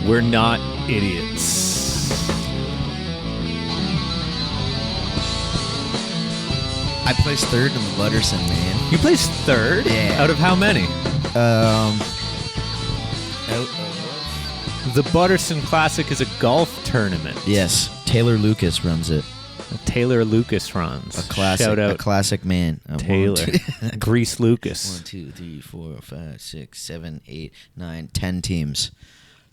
We're not idiots. I placed third in the Butterson, man. You placed third? Yeah. Out of how many? The Butterson Classic is a golf tournament. Yes, Taylor Lucas runs it. Taylor Lucas runs. A classic, Shout out a classic man. Taylor. Grease Lucas. 1, 2, 3, 4, 5, 6, 7, 8, 9, 10 teams.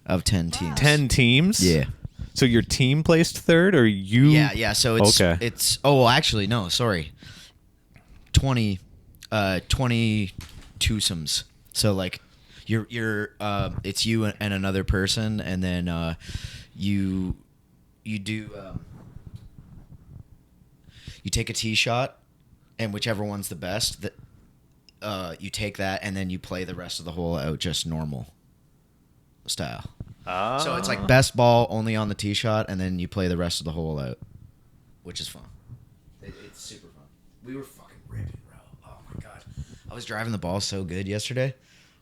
Of 10 teams. 10 teams? Yeah. So your team placed third, or you? Yeah. So it's okay. It's actually no, sorry. 20 twosomes. So like you're it's you and another person, and then you do you take a tee shot, and whichever one's the best, you take that, and then you play the rest of the hole out just normal style. So it's like best ball only on the tee shot, and then you play the rest of the hole out, which is fun. It's super fun. We were fucking ripping, bro. Oh my god, I was driving the ball so good yesterday.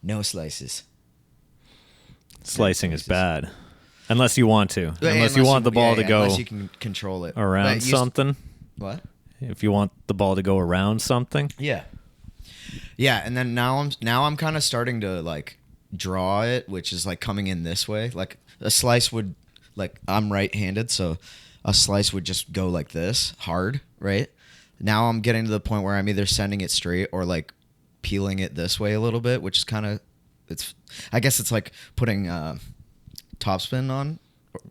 No slices. Slicing is bad, unless you want to. Unless you want the ball to go. Unless you can control it around something. What? If you want the ball to go around something. Yeah. Yeah, and then now I'm kind of starting to like draw it, which is like coming in this way. Like a slice would, like I'm right-handed, so a slice would just go like this, hard, right? Now I'm getting to the point where I'm either sending it straight or like peeling it this way a little bit, which is kind of, I guess it's like putting topspin on,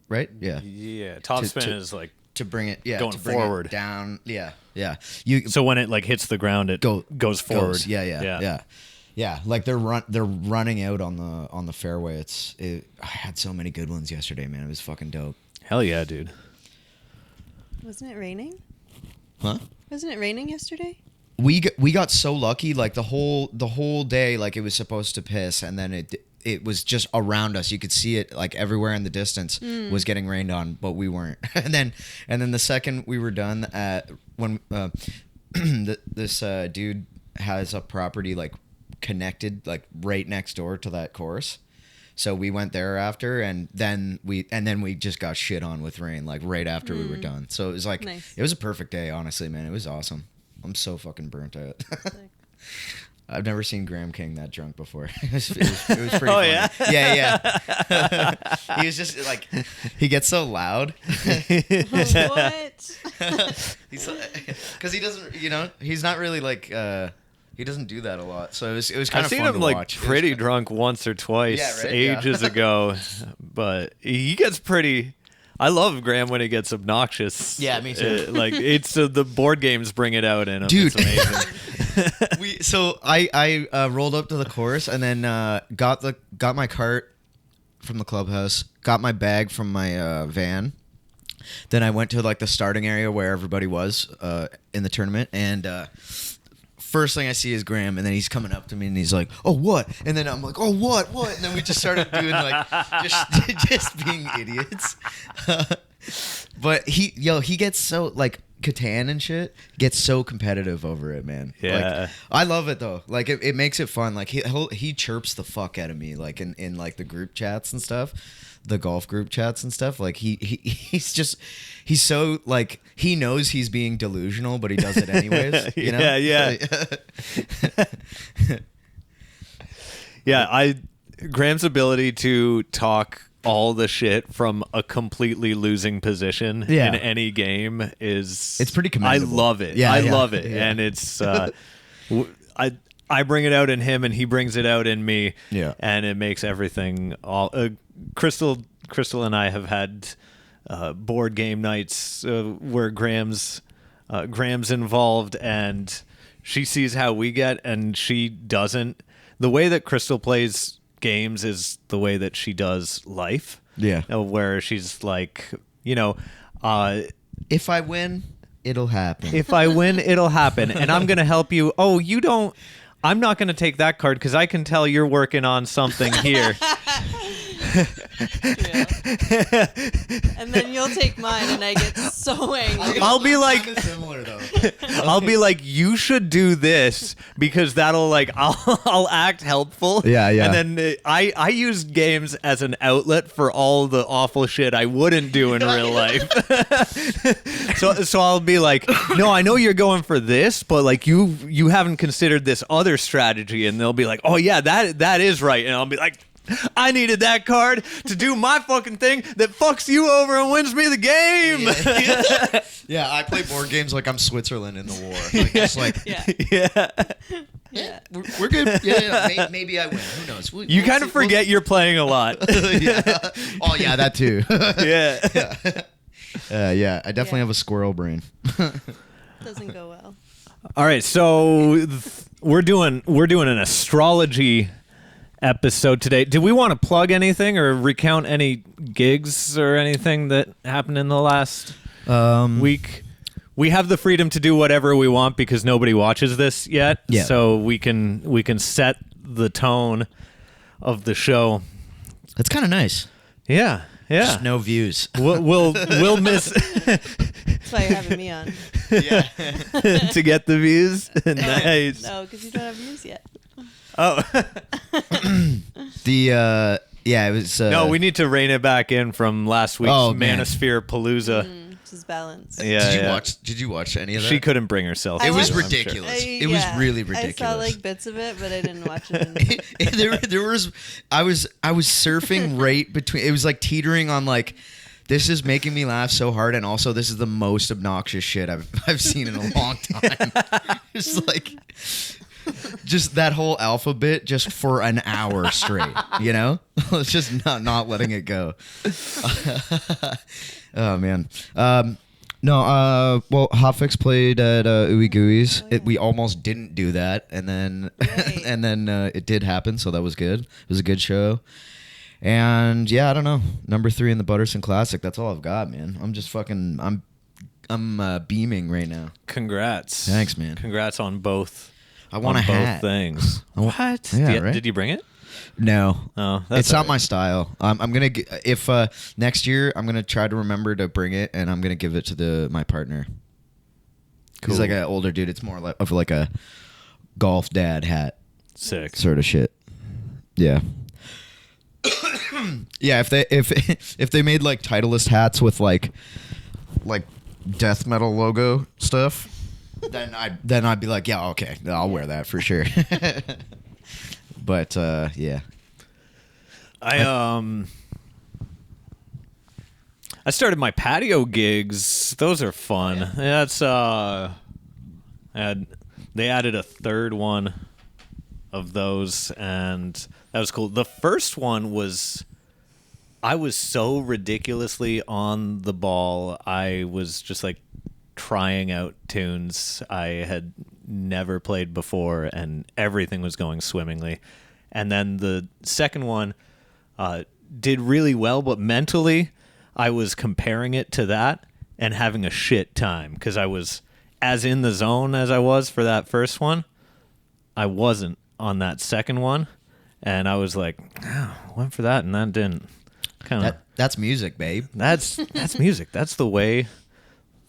right? Yeah. Yeah, topspin is like to bring it, going to bring forward. it down, yeah. So when it like hits the ground, it goes forward. Yeah. Like they're running out on the fairway. I had so many good ones yesterday, man. It was fucking dope. Hell yeah, dude. Wasn't it raining? Huh? Wasn't it raining yesterday? We got so lucky. Like the whole day, like it was supposed to piss, and then it was just around us. You could see it like everywhere in the distance was getting rained on, but we weren't. and then the second we were done when this dude has a property like connected like right next door to that course. So we went there after, and then we just got shit on with rain like right after we were done. So it was like nice. It was a perfect day, honestly, man. It was awesome. I'm so fucking burnt out. I've never seen Graham King that drunk before. It was pretty funny. Yeah? Yeah. He was just like, he gets so loud. What? Because he doesn't, he's not really like, he doesn't do that a lot. So it was kind of fun to watch. I've seen him like pretty drunk once or twice ages ago, but he gets pretty... I love Graham when he gets obnoxious. Yeah, me too. Like it's the board games bring it out in him. Dude. It's amazing. So I rolled up to the course, and then got my cart from the clubhouse, got my bag from my van. Then I went to like the starting area where everybody was in the tournament, and first thing I see is Graham, and then he's coming up to me and he's like, "Oh, what?" And then I'm like, "Oh, what?" And then we just started doing like just being idiots. But he gets so like Catan and shit gets so competitive over it, man. Yeah. Like, I love it though. Like it makes it fun. Like he chirps the fuck out of me like in like the group chats and stuff. The golf group chats and stuff, like he's so like he knows he's being delusional, but he does it anyways. You know? Yeah. Yeah, Graham's ability to talk all the shit from a completely losing position in any game it's pretty commendable. I love it. I love it, and it's I bring it out in him, and he brings it out in me. Yeah, and it makes everything all. Crystal and I have had board game nights where Graham's involved, and she sees how we get, and she doesn't. The way that Crystal plays games is the way that she does life. Yeah, where she's like, if I win, it'll happen. If I win, it'll happen, and I'm gonna help you. Oh, you don't. I'm not going to take that card because I can tell you're working on something here. And then you'll take mine, and I get so angry. I'll be like, similar though. I'll be like, you should do this because that'll like, I'll act helpful. Yeah. And then I use games as an outlet for all the awful shit I wouldn't do in real life. So I'll be like, no, I know you're going for this, but like you haven't considered this other strategy, and they'll be like, oh yeah, that is right, and I'll be like, I needed that card to do my fucking thing that fucks you over and wins me the game. Yeah, I play board games like I'm Switzerland in the war. Like, just like, Yeah. we're good. Yeah. Maybe I win. Who knows? You kind of forget you're playing a lot. Yeah. Oh yeah, that too. Yeah. I definitely have a squirrel brain. Doesn't go well. All right, so we're doing an astrology episode today. Do we want to plug anything or recount any gigs or anything that happened in the last week? We have the freedom to do whatever we want because nobody watches this yet. Yeah. So we can set the tone of the show. That's kind of nice. Yeah. Just no views. We'll miss That's why you're having me on. Yeah. to get the views. Nice. No, because you don't have views yet. Oh. It was. No, we need to rein it back in from last week's man. Manosphere Palooza. Just balance. Yeah. Did you watch any of that? She couldn't bring herself. It to was I'm ridiculous. sure. It was really ridiculous. I saw like bits of it, but I didn't watch it. there was. I was surfing right between. It was like teetering on like. This is making me laugh so hard, and also this is the most obnoxious shit I've seen in a long time. It's like. Just that whole alphabet just for an hour straight, you know? It's just not letting it go. Oh, man. Well, Hotfix played at Ooey Gooey's. Oh, yeah. We almost didn't do that, and then it did happen, so that was good. It was a good show. And, yeah, I don't know. Number 3 in the Butterson Classic. That's all I've got, man. I'm just fucking... I'm beaming right now. Congrats. Thanks, man. Congrats on both. I want on a hat. both things. What? Yeah, right? Did you bring it? No. Oh, that's it's not my style. I'm gonna if next year I'm gonna try to remember to bring it, and I'm gonna give it to my partner. Cool. He's like an older dude. It's more like a golf dad hat. Sick. Sort of shit. Yeah. Yeah. If they made like Titleist hats with like death metal logo stuff. Then I'd be like, yeah, okay, I'll wear that for sure. But yeah, I started my patio gigs. Those are fun. Yeah. That's they added a third one of those, and that was cool. The first one was. I was so ridiculously on the ball. I was just like trying out tunes I had never played before, and everything was going swimmingly. And then the second one did really well, but mentally I was comparing it to that and having a shit time because I was as in the zone as I was for that first one. I wasn't on that second one, and I was like, oh, went for that and that didn't. That's music, babe. That's music. That's the way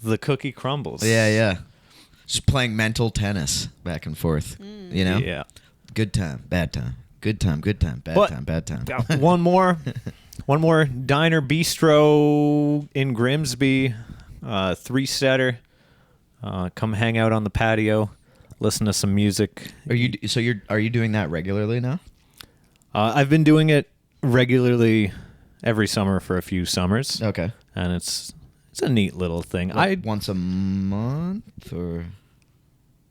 the cookie crumbles. Yeah. Just playing mental tennis back and forth. You know? Yeah. Good time, bad time. Good time, bad time. One more Diner Bistro in Grimsby, 3-setter. Come hang out on the patio, listen to some music. Are you doing that regularly now? I've been doing it regularly every summer for a few summers. Okay. And it's a neat little thing. Once a month or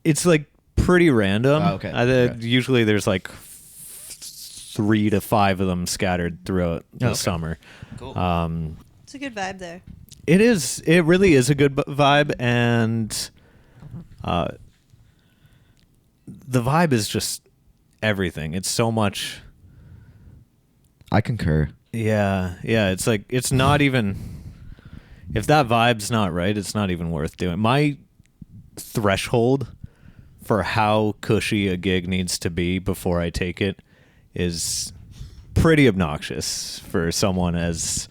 it's like pretty random. Oh, okay. Usually there's like 3 to 5 of them scattered throughout the summer. Cool. It's a good vibe there. It is. It really is a good vibe, and the vibe is just everything. It's so much. I concur. Yeah. It's like it's not even. If that vibe's not right, it's not even worth doing. My threshold for how cushy a gig needs to be before I take it is pretty obnoxious for someone as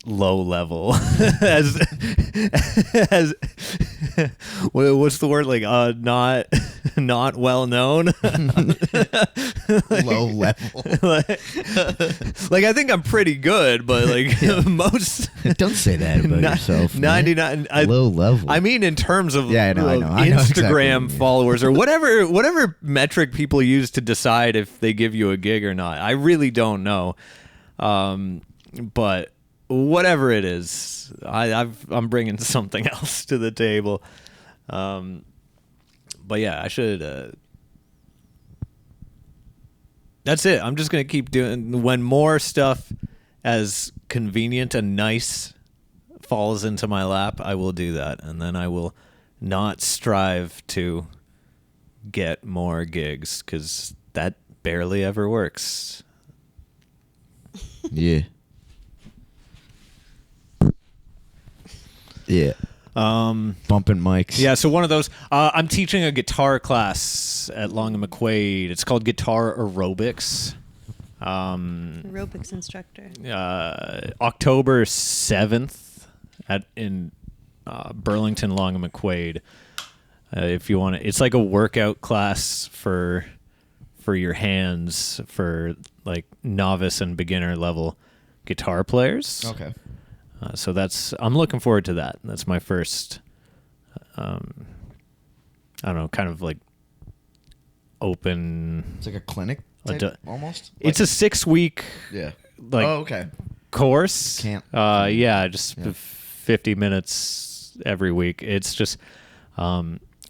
low level as what's the word, like not well known. Low level. like I think I'm pretty good, but like most don't say that about yourself. 99 low level. I mean in terms of I know Instagram exactly followers or whatever metric people use to decide if they give you a gig or not. I really don't know. But whatever it is, I'm bringing something else to the table. But yeah, I should. That's it. I'm just gonna keep doing. When more stuff as convenient and nice falls into my lap, I will do that, and then I will not strive to get more gigs because that barely ever works. Yeah. Yeah. Bumping mics. Yeah, so one of those. I'm teaching a guitar class at Long and McQuaid. It's called Guitar Aerobics. Aerobics instructor. October 7th in Burlington, Long and McQuaid. If you want to, it's like a workout class for your hands for like novice and beginner level guitar players. Okay. So I'm looking forward to that. That's my first, I don't know, kind of like open. It's like a clinic type, almost? It's a 6-week okay. course. Just 50 minutes every week. It's just,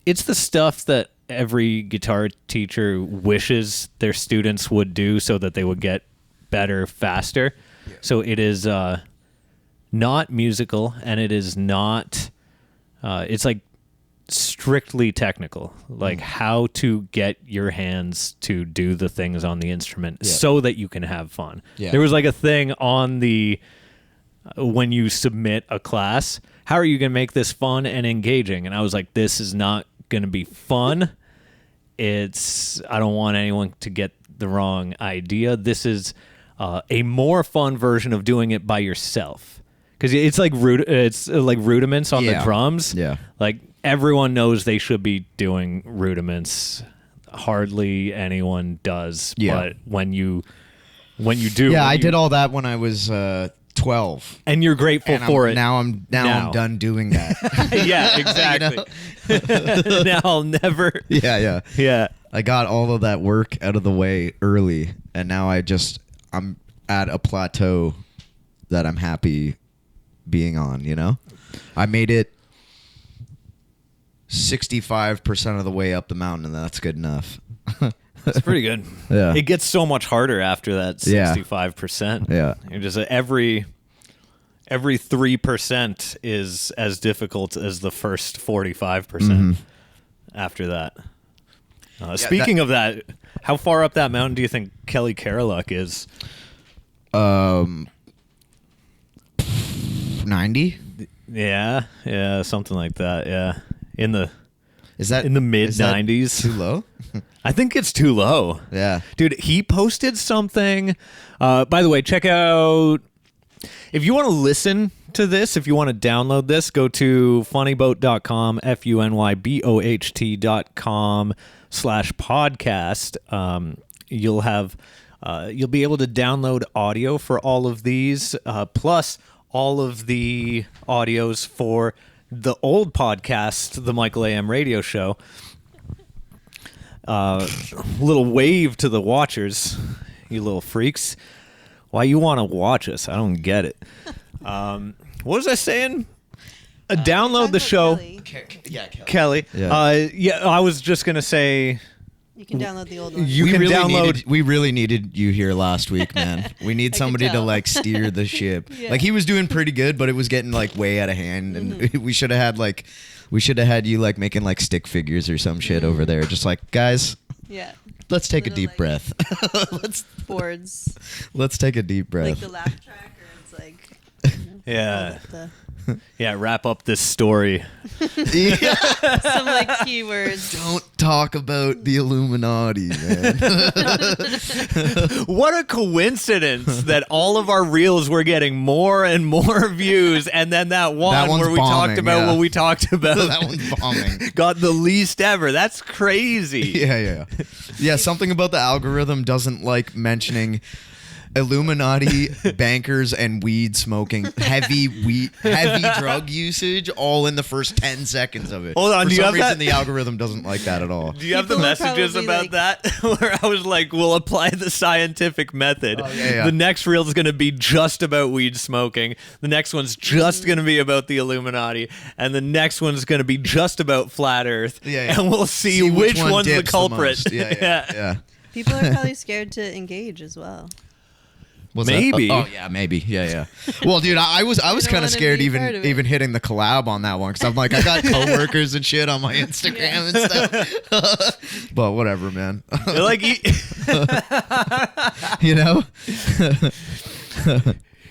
it's the stuff that every guitar teacher wishes their students would do so that they would get better faster. Yeah. So it is, not musical, and it is not it's like strictly technical, like how to get your hands to do the things on the instrument so that you can have fun. There was like a thing on the when you submit a class, how are you going to make this fun and engaging? And I was like, this is not going to be fun. I don't want anyone to get the wrong idea. This is a more fun version of doing it by yourself. Because it's like rudiments on the drums. Yeah, like everyone knows they should be doing rudiments. Hardly anyone does. Yeah. But when you do, I did all that when I was 12, and you're grateful for it. Now I'm done doing that. Yeah, exactly. Now I'll never. Yeah. I got all of that work out of the way early, and now I'm at a plateau that I'm happy being on, I made it 65% of the way up the mountain, and that's good enough. That's pretty good. Yeah. It gets so much harder after that 65%. Yeah. You're just every 3% is as difficult as the first 45% after that. Speaking of that, how far up that mountain do you think Kelly Caroluck is? 90? Yeah, something like that. Yeah, in the mid 90s. Too low? I think it's too low. Yeah, dude. He posted something. By the way, check out if you want to listen to this. If you want to download this, go to funnyboat.com, funnyboat.com/podcast. You'll be able to download audio for all of these, plus all of the audios for the old podcast, the Michael AM radio show. Little wave to the watchers, you little freaks. Why you want to watch us? I don't get it. What was I saying? Download the show. Kelly. Yeah. I was just going to say... You can download the old one. We really needed you here last week, man. We need somebody to steer the ship. Yeah. He was doing pretty good, but it was getting way out of hand, and we should have had you making stick figures or some shit over there. Just guys. Yeah. Let's take a deep breath. Boards. Let's take a deep breath. Like the laugh track, or it's yeah. Yeah, wrap up this story. Yeah. Some like keywords. Don't talk about the Illuminati, man. What a coincidence that all of our reels were getting more and more views, and then that one where we talked about what we talked about that one's bombing. got the least ever. That's crazy. Yeah, something about the algorithm doesn't like mentioning Illuminati, bankers, and weed smoking, heavy drug usage, all in the first 10 seconds of it. Hold on, For some reason, the algorithm doesn't like that at all. Do you have the messages about that? Where I was like, we'll apply the scientific method. Oh, yeah. The next reel is going to be just about weed smoking. The next one's just going to be about the Illuminati. And the next one's going to be just about flat Earth. Yeah. And we'll see which one's the culprit. Yeah. People are probably scared to engage as well. What's maybe. Oh yeah, maybe. Yeah. Well, dude, I was kind of scared even hitting the collab on that one because I'm like, I got coworkers and shit on my Instagram and stuff. But whatever, man. Like, you know.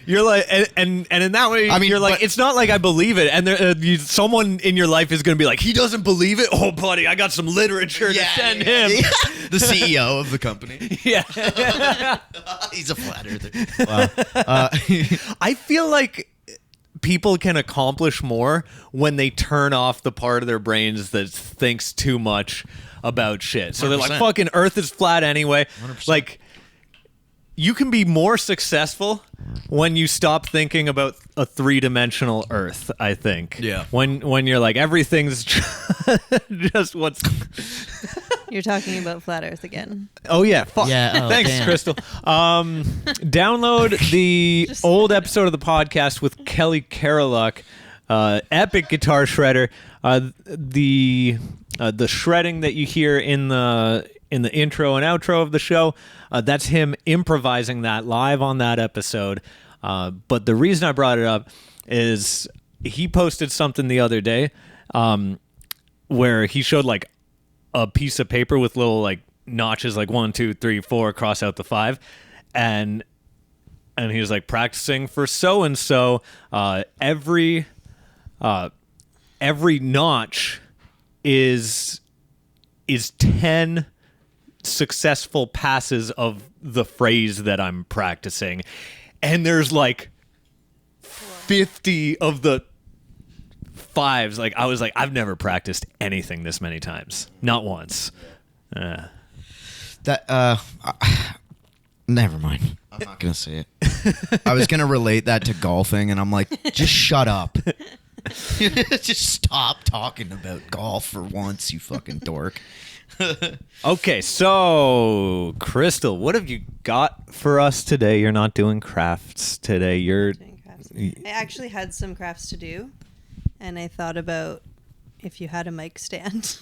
You're like, and in that way, I mean, you're like, it's not like I believe it. And there, someone in your life is going to be like, he doesn't believe it. Oh, buddy, I got some literature to send him. Yeah. The CEO of the company. Yeah. He's a flat earther. Wow. I feel like people can accomplish more when they turn off the part of their brains that thinks too much about shit. So 100%. They're like, fucking Earth is flat anyway. 100%. Like, you can be more successful when you stop thinking about a three-dimensional Earth, I think. Yeah. When you're like, everything's just what's... You're talking about flat Earth again. Oh, yeah. Fuck. Yeah. Oh, thanks, damn. Crystal. Download the old episode of the podcast with Kelly Caroluck, epic guitar shredder. The shredding that you hear in the intro and outro of the show, that's him improvising that live on that episode. But the reason I brought it up is he posted something the other day where he showed like a piece of paper with little like notches, like 1, 2, 3, 4, cross out the 5, and he was like practicing for so and so. Every notch is 10 successful passes of the phrase that I'm practicing, and there's like 50 of the 5s. Like, I was like, I've never practiced anything this many times, not once. Never mind. I'm not gonna say it. I was gonna relate that to golfing, and I'm like, just shut up. Just stop talking about golf for once, you fucking dork. Okay, so Crystal, what have you got for us today? You're not doing crafts today. You're doing crafts. I actually had some crafts to do, and I thought about if you had a mic stand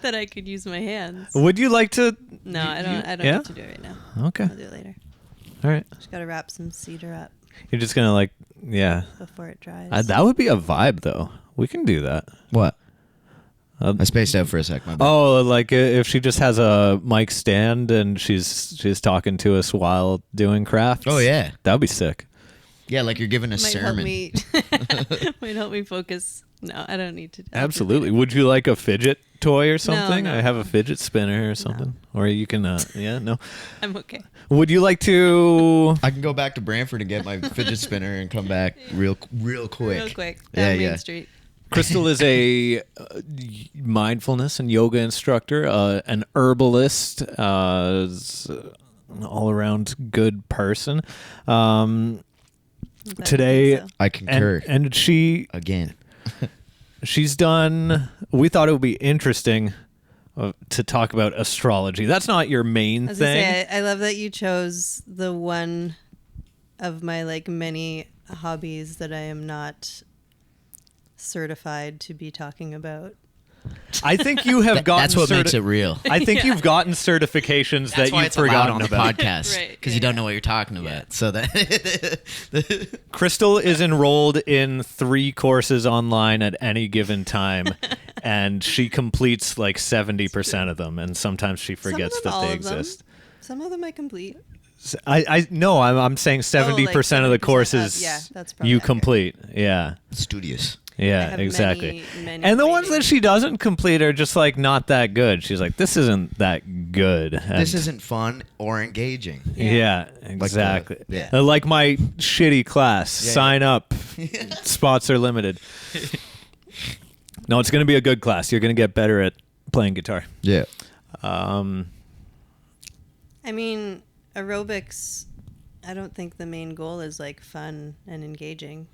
that I could use my hands. Would you like to? No, I don't need to do it right now. Okay. I'll do it later. All right. Just gotta wrap some cedar up. You're just gonna like, yeah. Before it dries. That would be a vibe, though. We can do that. What? I spaced out for a sec. My bad. Oh, like if she just has a mic stand and she's talking to us while doing crafts. Oh yeah, that would be sick. Yeah, like you're giving a sermon. Might help me focus. No, I don't need to. Absolutely. Would you like a fidget toy or something? No. I have a fidget spinner or something. No. Or you can, no. I'm okay. Would you like to? I can go back to Brantford and get my fidget spinner and come back real quick. Real quick. Down Main Street. Crystal is a mindfulness and yoga instructor, an herbalist, an all-around good person. Today, so. I concur. And she again. She's done. We thought it would be interesting to talk about astrology. That's not your main thing. I love that you chose the one of my like many hobbies that I am not certified to be talking about. I think you have gotten. That's what makes it real. I think you've gotten certifications that you've forgotten on the about. Podcast because you don't know what you're talking about. So that Crystal is enrolled in 3 courses online at any given time, and she completes like 70% of them, and sometimes she forgets that they exist. Some of them I complete. I'm saying 70% of the courses that's you accurate. complete. Yeah. Studious. Yeah, exactly. Many and the ones that waiting. she doesn't complete are just like not that good. She's like, this isn't that good. And This isn't fun or engaging. yeah, exactly. yeah. Like my shitty class. Yeah, Sign up. Spots are limited. No, it's going to be a good class. You're going to get better at playing guitar. Yeah. I mean, aerobics, I don't think the main goal is like fun and engaging.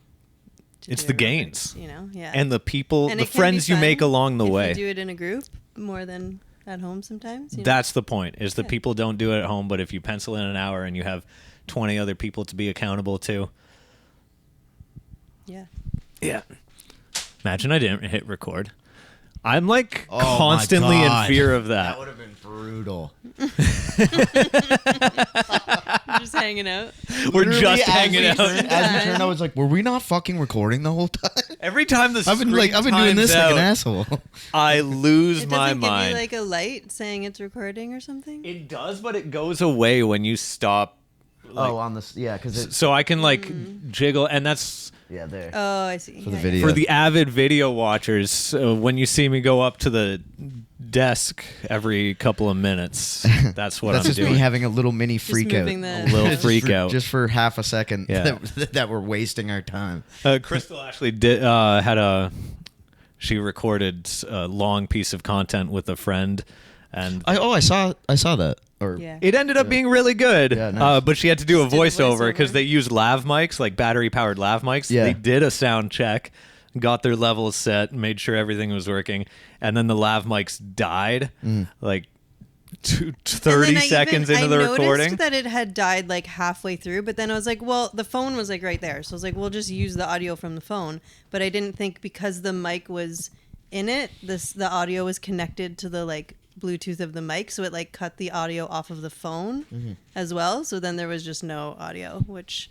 It's do the aerobics, gains. You know, yeah. And the people, And the it can be friends you fun make along the if way. You do it in a group more than at home sometimes. You know? That's the point, is the Yeah. people don't do it at home, but if you pencil in an hour and you have 20 other people to be accountable to. Yeah. Yeah. Imagine I didn't hit record. I'm like Oh, constantly my in God. fear of that. That would have been brutal. Just hanging out. We're Literally, just as hanging we out. turned- As we turned, I was like, were we not fucking recording the whole time? Every time the I've been doing this like an asshole. I lose It my doesn't give mind. you like a light saying it's recording or something. It does, but it goes away when you stop. Like, on this, yeah, because it's so I can like jiggle, and that's there Oh, I see. for the Yeah, video. for the avid video watchers. When you see me go up to the desk every couple of minutes, that's what That's I'm just doing. me having a little mini freak out, moving the- A little Just freak for- out. just for half a second. Yeah. that we're wasting our time. Crystal actually she recorded a long piece of content with a friend, and I saw that. Or Yeah. it ended up being really good. Yeah, nice. But she had to do a Just did a voiceover because voiceover. they use lav mics, like battery powered lav mics. Yeah. They did a sound check, got their levels set, made sure everything was working, and then the lav mics died like 30 seconds into the I recording. noticed that it had died like halfway through, but then I was like, well, the phone was like right there. So I was like, we'll just use the audio from the phone. But I didn't think because the mic was in it, the audio was connected to the like Bluetooth of the mic. So it like cut the audio off of the phone as well. So then there was just no audio, which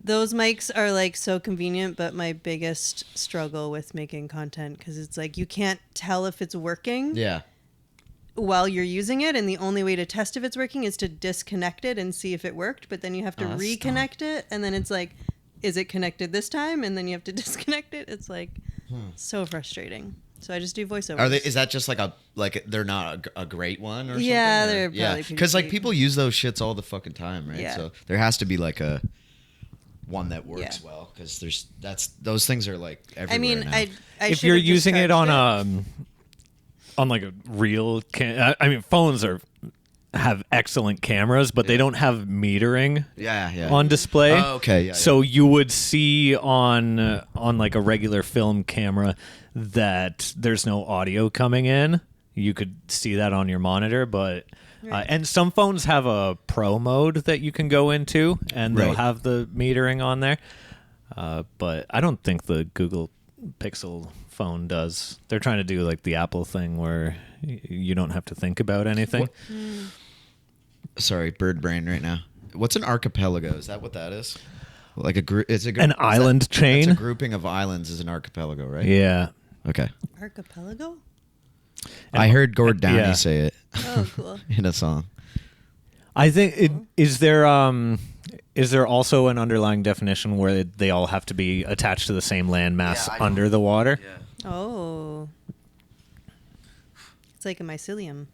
those mics are like so convenient, but my biggest struggle with making content, because it's like you can't tell if it's working yeah, while you're using it, and the only way to test if it's working is to disconnect it and see if it worked, but then you have to that's reconnect it, and then it's like, is it connected this time? And then you have to disconnect it. It's like so frustrating. So I just do voiceovers. are they? Is that just like they're not a great one or something? Yeah, or- they're probably pretty because like cheap. people use those shits all the fucking time, right? Yeah. So there has to be like a one that works Yeah. well, because those things are like everywhere I mean, now. I If should've you're just using it charged on like a real I mean, phones have excellent cameras, but they don't have metering yeah on display. Oh, okay, yeah, So you would see on like a regular film camera that there's no audio coming in. You could see that on your monitor, but Right. and some phones have a pro mode that you can go into, and they'll Right. have the metering on there. But I don't think the Google Pixel phone does. They're trying to do like the Apple thing where you don't have to think about anything. Sorry, bird brain right now. What's an archipelago? Is that what that is? Like a group? It's An island chain? It's a grouping of islands is an archipelago, right? Yeah. Okay. Archipelago? I heard Gord Downey yeah. say it Oh, cool. in a song. I think is there also an underlying definition where they all have to be attached to the same landmass Yeah, I under the water? Oh. It's like a mycelium.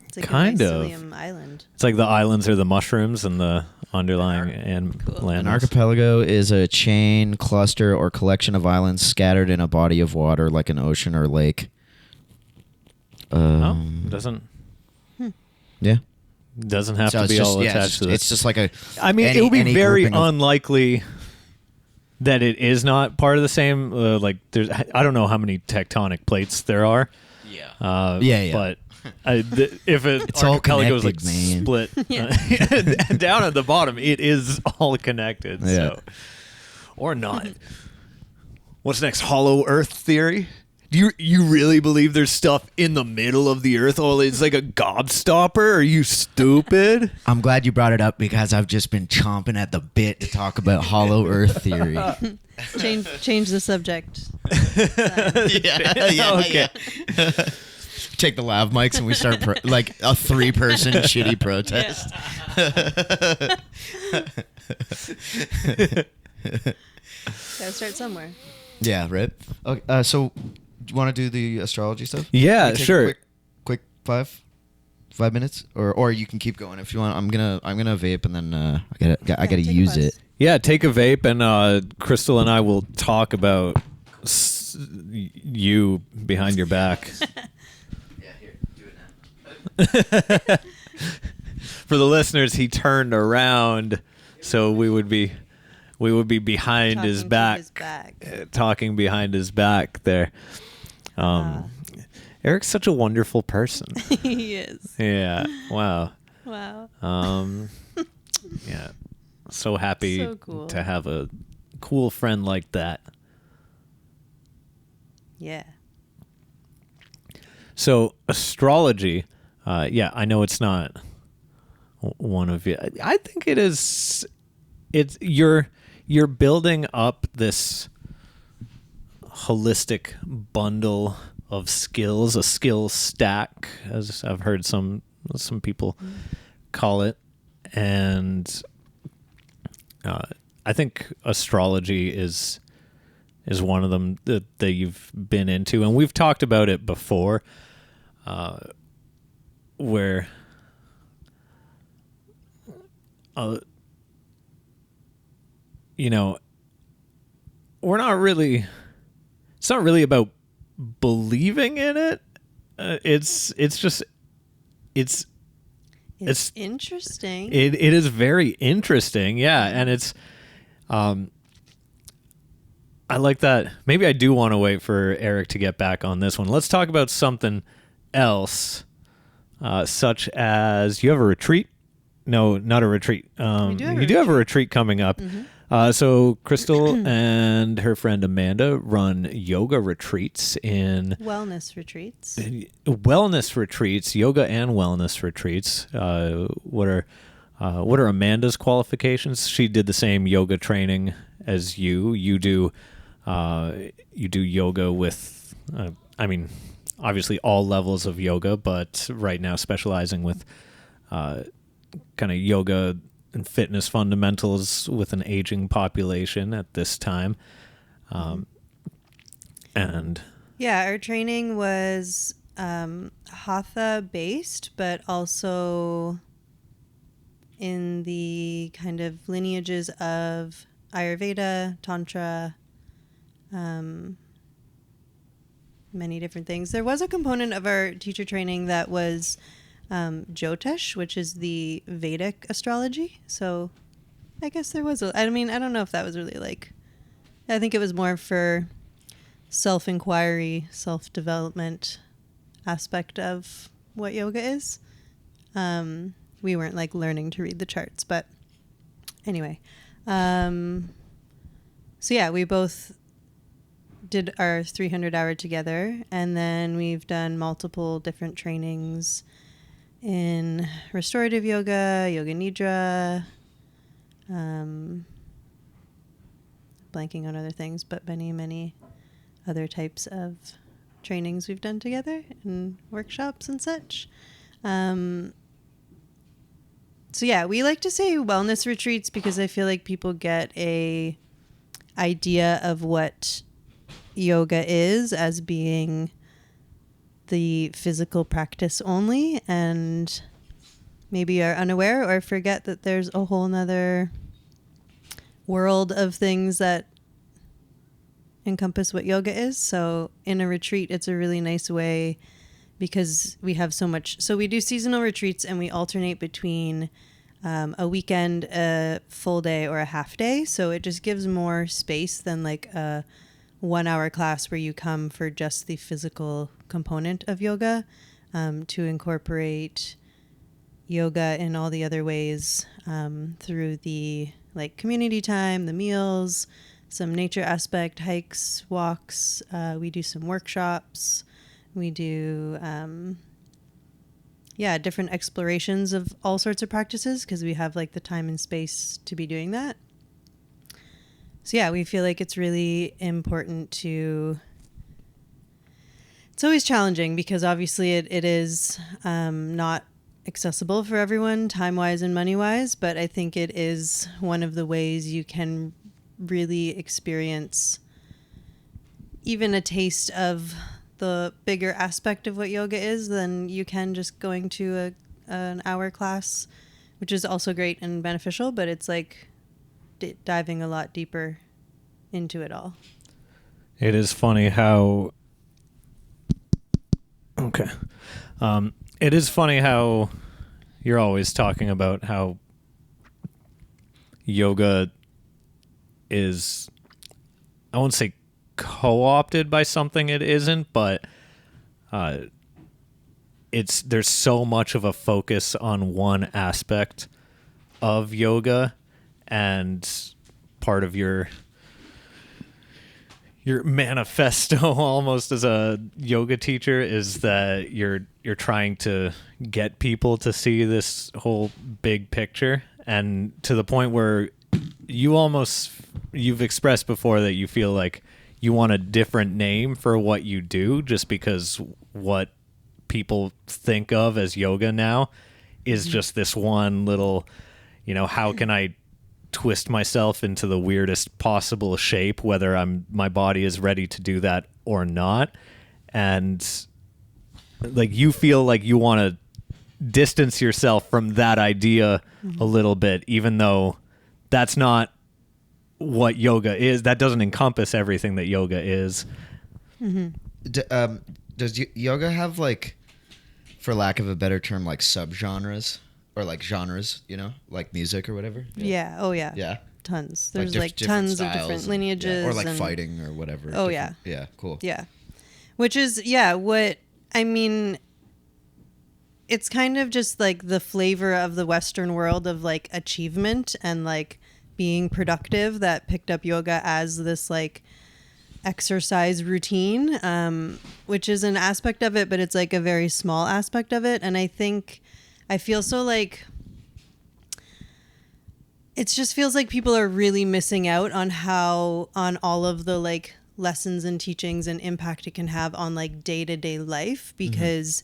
It's like Kind a of. mycelium island. It's like the islands are the mushrooms and the underlying and Cool. landmass. An archipelago is a chain, cluster, or collection of islands scattered in a body of water like an ocean or lake. Oh, doesn't Yeah. have So to it's be just, all yeah, attached to this. it's just like a. I mean, any- it would be any very grouping of- unlikely that it is not part of the same. Like, there's, I don't know how many tectonic plates there are. Yeah. Yeah. But if an It's all archipelago is like connected, man. split down at the bottom, it is all connected. Yeah. So, or not. What's next? Hollow Earth theory? Do you really believe there's stuff in the middle of the Earth? Oh, it's like a gobstopper? Are you stupid? I'm glad you brought it up because I've just been chomping at the bit to talk about hollow Earth theory. Change the subject. yeah. Okay. take the lav mics and we start like a 3-person shitty protest. Gotta start somewhere. Yeah, right. Okay, so do you want to do the astrology stuff? Yeah, sure. Quick 5 minutes, or you can keep going if you want. I'm gonna vape and then I gotta use it. Yeah, take a vape and Crystal and I will talk about you behind your back. Yeah, here, do it now. For the listeners, he turned around, so we would be behind his back, talking behind his back there. Erik's such a wonderful person. He is. Yeah. Wow. Wow. Yeah. So happy to have a cool friend like that. Yeah. So astrology, I know it's not one of you. I think it is. It's you're building up this holistic bundle of skills, a skill stack, as I've heard some people call it, and I think astrology is one of them that you've been into, and we've talked about it before, where we're not really. It's not really about believing in it. It's interesting. It is very interesting, yeah, and it's. I like that. Maybe I do want to wait for Erik to get back on this one. Let's talk about something else, such as you have a retreat. No, not a retreat. You do have a retreat coming up. Mm-hmm. So Crystal and her friend Amanda run yoga retreats in wellness retreats. Yoga and wellness retreats. What are Amanda's qualifications? She did the same yoga training as you. You do yoga with, obviously all levels of yoga, but right now specializing with kind of yoga and fitness fundamentals with an aging population at this time. And yeah, our training was Hatha based, but also in the kind of lineages of Ayurveda, Tantra, many different things. There was a component of our teacher training that was Jyotish, which is the Vedic astrology. So I guess there was I don't know if that was really I think it was more for self-inquiry, self-development aspect of what yoga is. We weren't learning to read the charts, but anyway. So yeah, we both did our 300-hour together, and then we've done multiple different trainings in restorative yoga, yoga nidra, blanking on other things, but many other types of trainings we've done together and workshops and such. So yeah, we like to say wellness retreats because I feel like people get a idea of what yoga is as being the physical practice only, and maybe are unaware or forget that there's a whole nother world of things that encompass what yoga is. So in a retreat, it's a really nice way because we have so much. So we do seasonal retreats and we alternate between a weekend, a full day, or a half day. So it just gives more space than a 1-hour class where you come for just the physical component of yoga, to incorporate yoga in all the other ways, through the community time, the meals, some nature aspect, hikes, walks. We do some workshops. We do different explorations of all sorts of practices because we have the time and space to be doing that. So yeah, we feel like it's really important to It's always challenging because obviously it is not accessible for everyone time-wise and money-wise, but I think it is one of the ways you can really experience even a taste of the bigger aspect of what yoga is than you can just going to an hour class, which is also great and beneficial, but it's like diving a lot deeper into it all. It is funny how... Okay. It is funny how you're always talking about how yoga is, I won't say co-opted by something it isn't, but there's so much of a focus on one aspect of yoga, and part of your manifesto almost as a yoga teacher is that you're trying to get people to see this whole big picture, and to the point where you've expressed before that you feel like you want a different name for what you do, just because what people think of as yoga now is just this one little, how can I twist myself into the weirdest possible shape, whether my body is ready to do that or not. And like, you feel like you want to distance yourself from that idea a little bit, even though that's not what yoga is. That doesn't encompass everything that yoga is. Does yoga have, like, for lack of a better term, like subgenres? Or like genres, like music or whatever? Yeah. Oh, yeah. Yeah. Tons. There's like tons of different lineages. Or like fighting or whatever. Oh, yeah. Yeah, cool. Yeah. Which is, what, I mean, it's kind of just like the flavor of the Western world of like achievement and like being productive that picked up yoga as this like exercise routine, which is an aspect of it, but it's like a very small aspect of it. And I feel so like it just feels like people are really missing out on all of the like lessons and teachings and impact it can have on like day-to-day life, because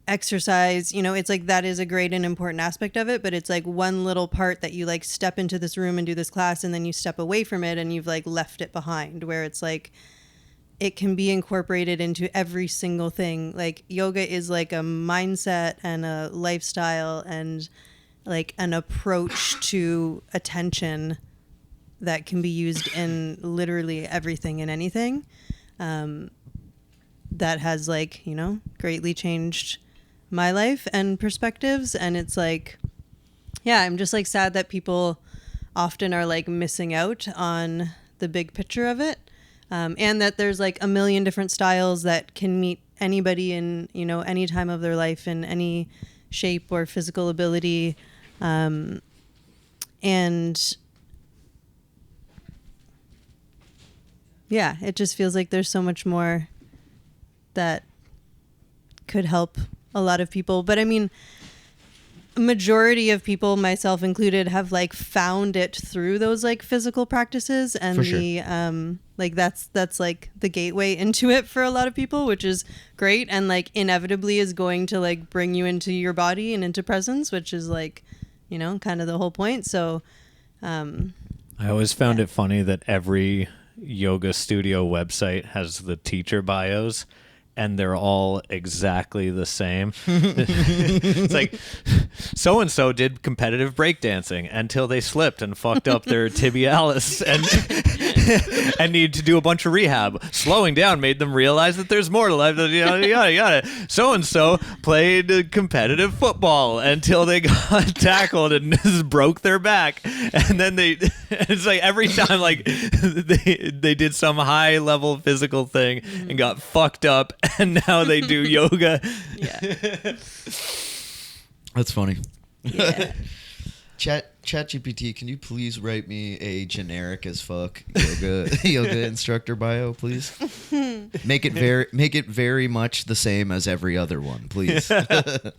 exercise, it's like that is a great and important aspect of it, but it's like one little part that you like step into this room and do this class and then you step away from it and you've like left it behind, where it's like it can be incorporated into every single thing. Like yoga is like a mindset and a lifestyle and like an approach to attention that can be used in literally everything and anything. That has like, greatly changed my life and perspectives. And it's like, I'm just like sad that people often are like missing out on the big picture of it. And that there's like a million different styles that can meet anybody in, any time of their life in any shape or physical ability. And it just feels like there's so much more that could help a lot of people. But I mean, a majority of people, myself included, have like found it through those like physical practices, and like that's like the gateway into it for a lot of people, which is great, and like inevitably is going to like bring you into your body and into presence, which is like, kind of the whole point. So I always found it funny that every yoga studio website has the teacher bios, and they're all exactly the same. It's like, so-and-so did competitive breakdancing until they slipped and fucked up their tibialis and need to do a bunch of rehab. Slowing down made them realize that there's more to life. Yada, yada, yada. So-and-so played competitive football until they got tackled and broke their back. And then it's like every time like they did some high level physical thing and got fucked up, and now they do yoga. Yeah. That's funny. Yeah. ChatGPT, can you please write me a generic as fuck yoga instructor bio, please? Make it very much the same as every other one, please.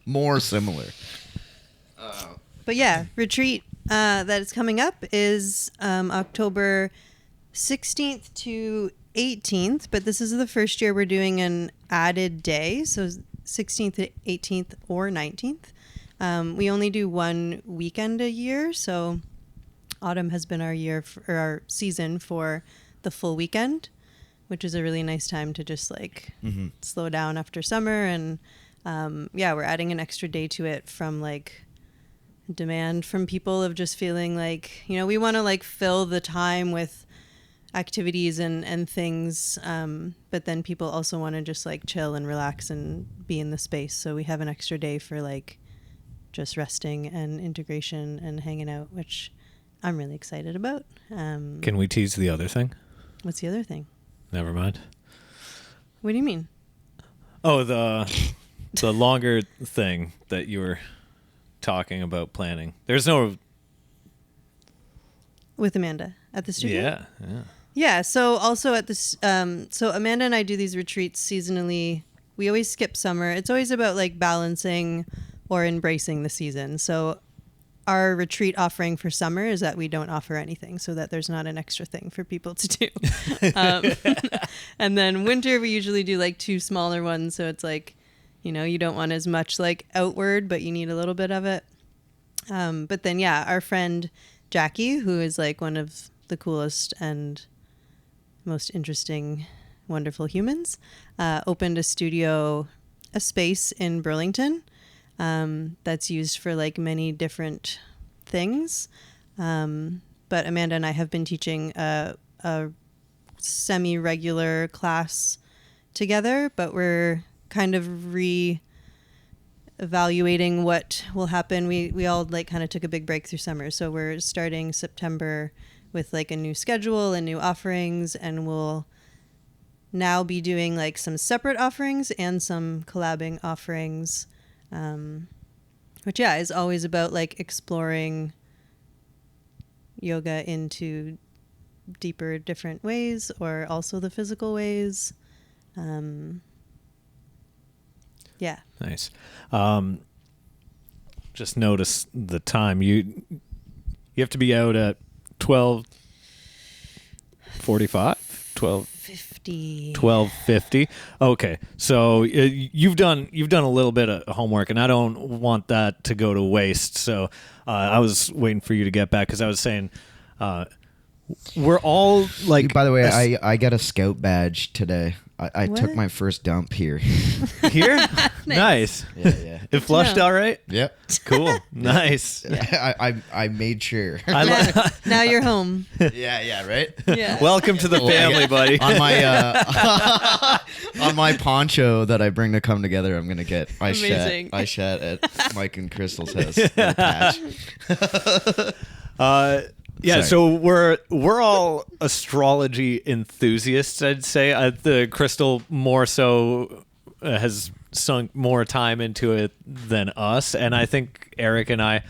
More similar. But yeah, retreat that is coming up is October 16th to 18th, but this is the first year we're doing an added day. So 16th, 18th, or 19th. We only do one weekend a year. So autumn has been our season for the full weekend, which is a really nice time to just like slow down after summer. And we're adding an extra day to it from like demand from people of just feeling like, we want to like fill the time with activities and things, but then people also want to just like chill and relax and be in the space. So we have an extra day for like just resting and integration and hanging out, which I'm really excited about. Can we tease the other thing? What's the other thing? Never mind. What do you mean? Oh, the longer thing that you were talking about planning. There's no... With Amanda at the studio? Yeah. Yeah, so also at this, so Amanda and I do these retreats seasonally. We always skip summer. It's always about like balancing or embracing the season. So our retreat offering for summer is that we don't offer anything so that there's not an extra thing for people to do. And then winter, we usually do like 2 smaller ones. So it's like, you don't want as much like outward, but you need a little bit of it. But then, our friend Jackie, who is like one of the coolest and most interesting, wonderful humans, opened a space in Burlington that's used for like many different things. But Amanda and I have been teaching a semi-regular class together, but we're kind of evaluating what will happen. We all like kind of took a big break through summer. So we're starting September with like a new schedule and new offerings, and we'll now be doing like some separate offerings and some collabing offerings, which is always about like exploring yoga into deeper, different ways, or also the physical ways. Nice. Just notice the time. You have to be out at 12:45, 12:50. Okay, so you've done a little bit of homework, and I don't want that to go to waste. So I was waiting for you to get back because I was saying we're all like. By the way, I got a scout badge today. I took my first dump here. Here? Nice. Yeah. It flushed all right? Yep. Cool. Nice. I made sure. Now you're home. Yeah, right? Yeah. Welcome to the family, buddy. On my on my poncho that I bring to come together, I'm gonna get I shat at Mike and Crystal's house. Patch. Yeah, Sorry. so we're all astrology enthusiasts, I'd say. The Crystal more so has sunk more time into it than us, and I think Erik and I,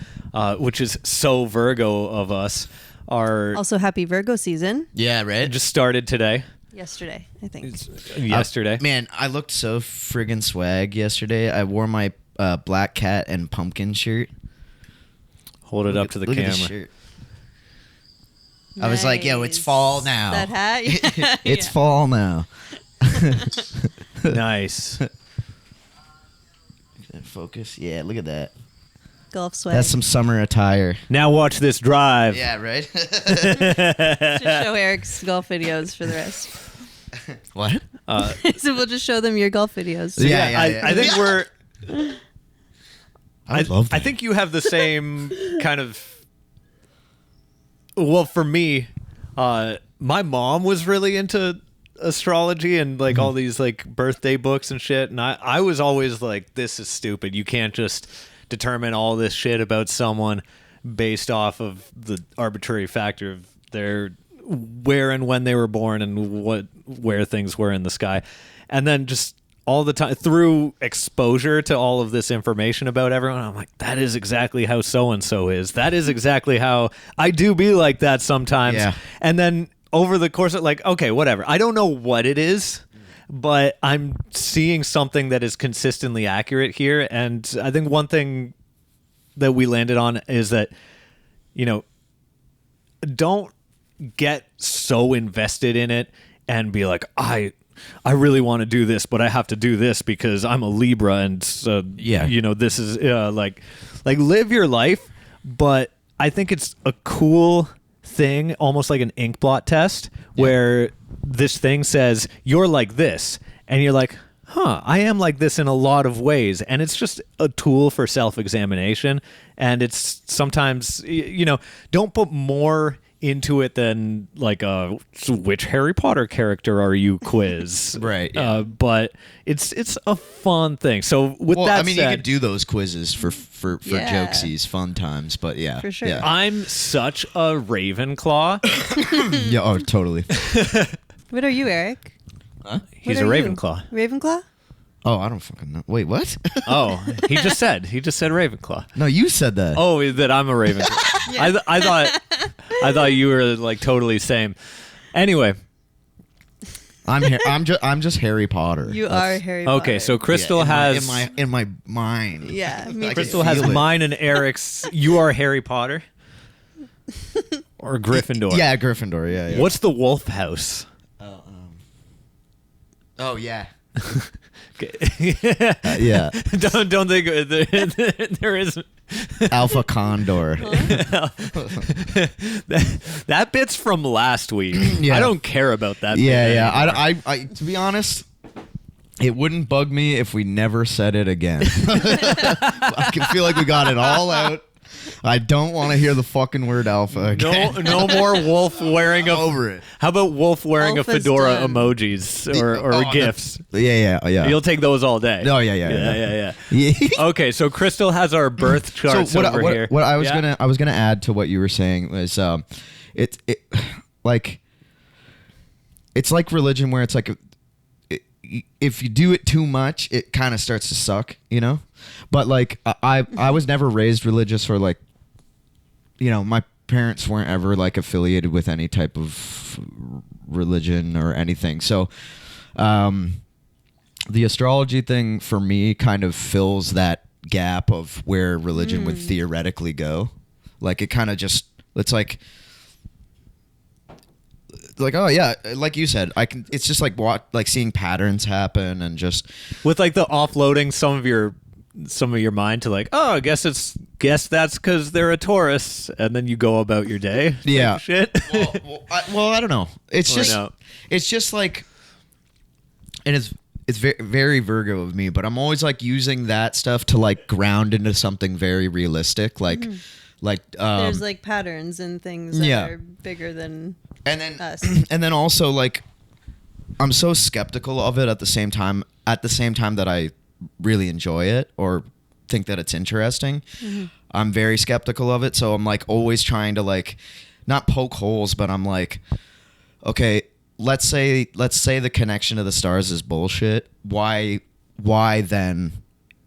which is so Virgo of us, are also happy Virgo season. Yeah, right. Just started today. Yesterday, I think. Yesterday. Man, I looked so friggin' swag yesterday. I wore my black cat and pumpkin shirt. Hold it up to the camera. At this shirt. I was like, yo, it's fall now. That hat? It's fall now. Nice. Focus. Yeah, look at that. Golf swag. That's some summer attire. Now watch this drive. Yeah, right? Just show Erik's golf videos for the rest. What? So we'll just show them your golf videos. Yeah. I think we're... I love that. I think you have the same kind of... Well, for me, my mom was really into astrology and like all these like birthday books and shit, and I was always like, this is stupid. You can't just determine all this shit about someone based off of the arbitrary factor of their where and when they were born and where things were in the sky. And then just all the time through exposure to all of this information about everyone, I'm like, that is exactly how so-and-so is. That is exactly how I do be like that sometimes. Yeah. And then over the course of like, okay, whatever. I don't know what it is, but I'm seeing something that is consistently accurate here. And I think one thing that we landed on is that, don't get so invested in it and be like, I really want to do this, but I have to do this because I'm a Libra, and this is like live your life. But I think it's a cool thing, almost like an ink blot test, where this thing says you're like this, and you're like, I am like this in a lot of ways. And it's just a tool for self-examination. And it's sometimes, don't put more into it than like which Harry Potter character are you quiz. Right. Yeah. But it's a fun thing. So with that said, you could do those quizzes for jokesies, fun times, but yeah. For sure. Yeah. I'm such a Ravenclaw. Yeah, oh, totally. What are you, Erik? Huh? He's a Ravenclaw. Ravenclaw? Oh, I don't fucking know. Wait, what? Oh, he just said Ravenclaw. No, you said that. Oh, that I'm a Ravenclaw. Yeah. I thought you were like totally same. Anyway, I'm just Harry Potter. You are Harry Potter. Okay, so Crystal has in my mind. Yeah, me Crystal has mine and Eric's. You are Harry Potter or Gryffindor. Yeah, Gryffindor. Yeah. What's the Wolf House? Oh yeah. Okay. Yeah. Don't think there is Alpha Condor. that bit's from last week. Yeah. I don't care about that. Yeah. I to be honest, it wouldn't bug me if we never said it again. I can feel like we got it all out. I don't want to hear the fucking word alpha again. No more Wolf wearing over it. How about Wolf wearing Alpha's a fedora done. emojis or gifs? Yeah. You'll take those all day. Oh yeah. Okay, so Crystal has our birth charts over here. What I was gonna add to what you were saying was it's like religion, where it's like if you do it too much, it kind of starts to suck, But like I was never raised religious, or like, my parents weren't ever like affiliated with any type of religion or anything. So the astrology thing for me kind of fills that gap of where religion would theoretically go. Like it kind of just, it's like, oh yeah, like you said, it's just like seeing patterns happen, and just with like the offloading some of your mind to like, oh, I guess that's because they're a Taurus, and then you go about your day. Yeah. Shit. I don't know. It's just like, and it's very, very Virgo of me, but I'm always like using that stuff to like ground into something very realistic, like there's like patterns and things that are bigger than us. And then also like I'm so skeptical of it at the same time that I really enjoy it or think that it's interesting. I'm very skeptical of it, so I'm like always trying to like not poke holes, but I'm like, okay, let's say the connection to the stars is bullshit. Why then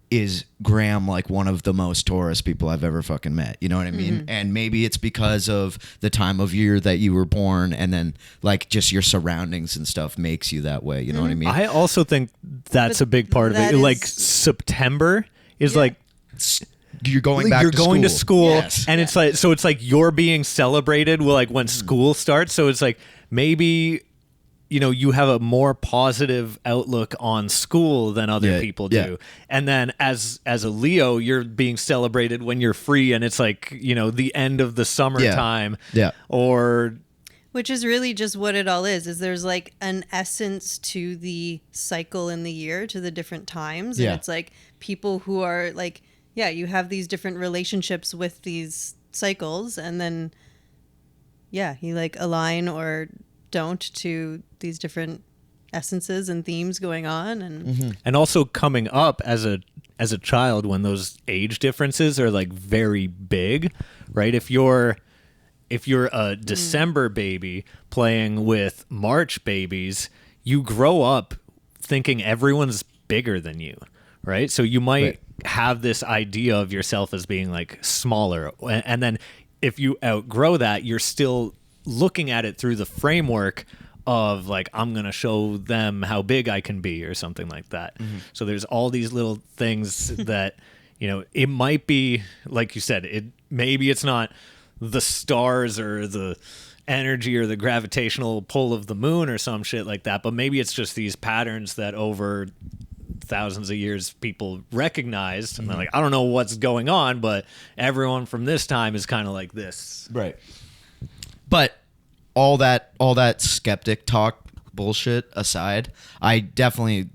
is Graham like one of the most Taurus people I've ever fucking met? You know what I mean? And maybe it's because of the time of year that you were born, and then like just your surroundings and stuff makes you that way. You know what I mean? I also think that's a big part of it. Like September is like you're going to school, yes. And it's like you're being celebrated like when school starts. So it's like maybe you have a more positive outlook on school than other people do. Yeah. And then as a Leo, you're being celebrated when you're free, and it's like, the end of the summertime. Yeah. Or which is really just what it all is there's like an essence to the cycle in the year, to the different times. And it's like people who are like, you have these different relationships with these cycles, and then you like align or don't to these different essences and themes going on, and also coming up as a child when those age differences are like very big, right? If you're a December baby playing with March babies, you grow up thinking everyone's bigger than you, right? So you might have this idea of yourself as being like smaller, and then if you outgrow that, you're still looking at it through the framework of like, I'm going to show them how big I can be or something like that. So there's all these little things that, it might be, like you said, maybe it's not the stars or the energy or the gravitational pull of the moon or some shit like that, but maybe it's just these patterns that over thousands of years people recognized, and they're like, I don't know what's going on, but everyone from this time is kind of like this. Right. But all that skeptic talk bullshit aside, I definitely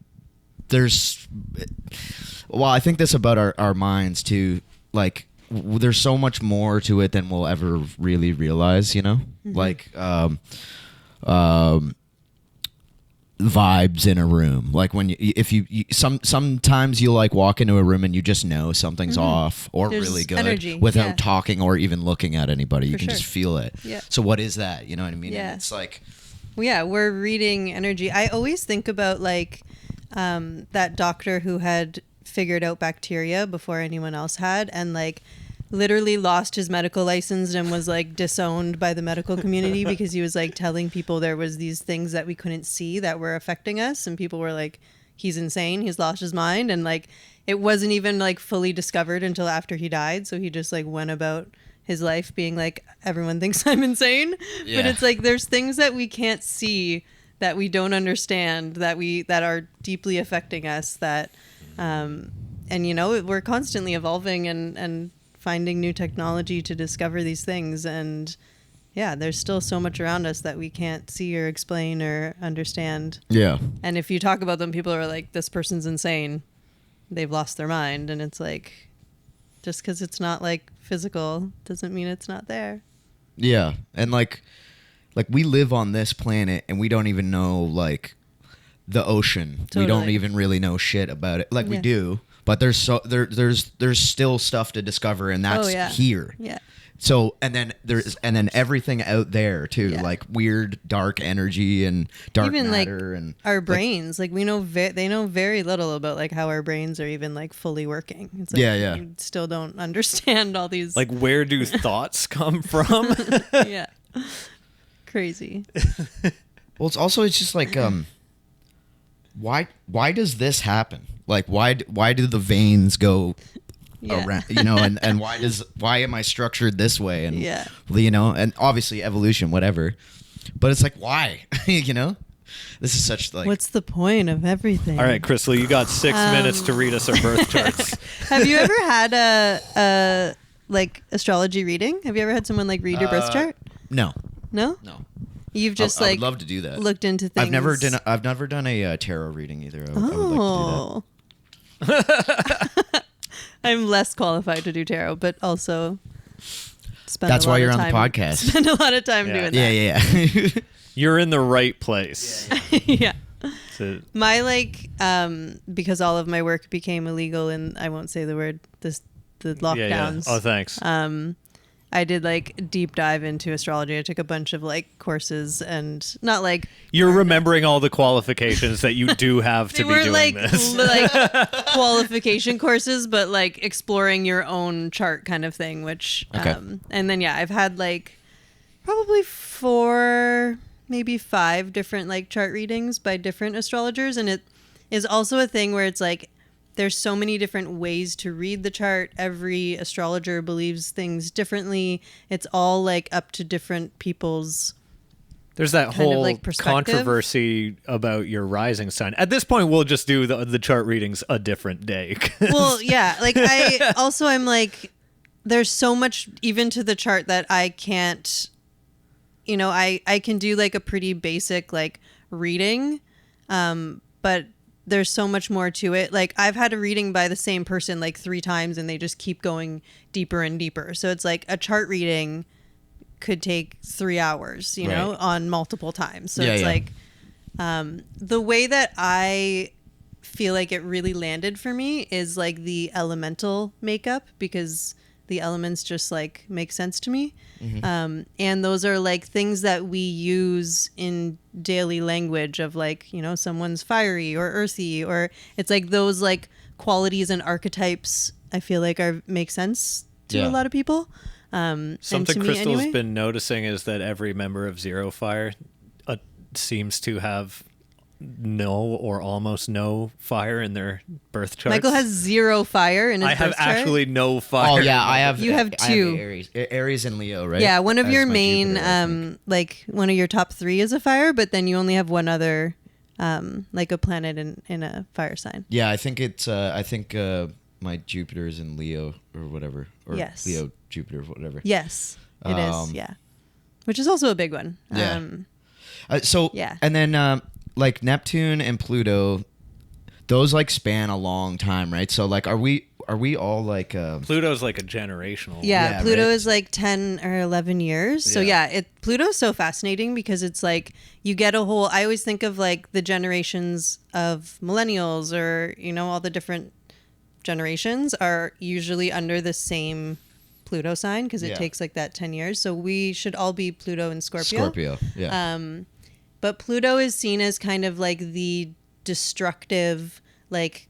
I think this about our minds too, like there's so much more to it than we'll ever really realize, you know? Like vibes in a room, like when sometimes you like walk into a room and you just know something's off or there's really good energy, without talking or even looking at anybody. You can just feel it. So what is that, you know what I mean? And it's like, we're reading energy. I always think about like that doctor who had figured out bacteria before anyone else had, and like literally lost his medical license and was like disowned by the medical community because he was like telling people there was these things that we couldn't see that were affecting us, and people were like, he's insane, he's lost his mind. And like it wasn't even like fully discovered until after he died, so he just like went about his life being like, everyone thinks I'm insane. But it's like there's things that we can't see, that we don't understand, that are deeply affecting us, that and you know, we're constantly evolving and finding new technology to discover these things. And there's still so much around us that we can't see or explain or understand. And if you talk about them, people are like, this person's insane, they've lost their mind. And it's like, just because it's not like physical doesn't mean it's not there. And like we live on this planet and we don't even know like the ocean. We don't even really know shit about it. Like we do, but there's still stuff to discover, and that's here. So and then everything out there too, like weird dark energy and dark even matter, like and our brains. Like we know they know very little about like how our brains are even like fully working. It's like we still don't understand all these. Like where do thoughts come from? Crazy. Well, it's just like why does this happen? Like why do the veins go around, you know, and why am I structured this way? And you know, and obviously evolution, whatever. But it's like, why? You know? This is such like, what's the point of everything? All right, Crystal, you got 6 minutes to read us our birth charts. Have you ever had a like astrology reading? Have you ever had someone like read your birth chart? No. You've just I would love to do that. Looked into things. I've never done a tarot reading either. I would like to do that. I'm less qualified to do tarot, but also that's why you're on the podcast. Spend a lot of time doing that. Yeah. You're in the right place. So, my like because all of my work became illegal, and I won't say the word, the lockdowns. Oh, thanks. I did like deep dive into astrology. I took a bunch of like courses, and not like you're remembering all the qualifications that you do have to be doing like, this. Like qualification courses, but like exploring your own chart kind of thing. Which and then I've had like probably 4, maybe 5 different like chart readings by different astrologers, and it is also a thing where it's like, there's so many different ways to read the chart. Every astrologer believes things differently. It's all like up to different people's. There's that whole like controversy about your rising sign. At this point, we'll just do the chart readings a different day. Well, like I'm like, there's so much even to the chart that I can't, you know, I can do like a pretty basic like reading, but there's so much more to it. Like I've had a reading by the same person like 3 times, and they just keep going deeper and deeper. So it's like a chart reading could take 3 hours, you know, on multiple times. So it's like the way that I feel like it really landed for me is like the elemental makeup, because the elements just like make sense to me. And those are like things that we use in daily language of like, you know, someone's fiery or earthy, or it's like those like qualities and archetypes I feel like make sense to a lot of people. Something Crystal's been noticing is that every member of Zero Fire seems to have no or almost no fire in their birth charts. Michael has 0 fire in his birth chart. I have actually no fire. Oh yeah, I have. You have 2. Aries and Leo, right? Yeah, one of As your my main, Jupiter, like one of your top 3 is a fire, but then you only have one other, like a planet in a fire sign. Yeah, I think it's. My Jupiter is in Leo or whatever, or yes. Leo Jupiter, whatever. Yes, it is. Yeah, which is also a big one. Yeah. Yeah. And then like Neptune and Pluto, those like span a long time, right? So like, are we all like Pluto's like a generational. Yeah, Pluto is like 10 or 11 years. So Pluto's so fascinating because it's like you get a whole. I always think of like the generations of millennials, or all the different generations are usually under the same Pluto sign because it takes like that 10 years. So we should all be Pluto and Scorpio. Yeah. But Pluto is seen as kind of like the destructive, like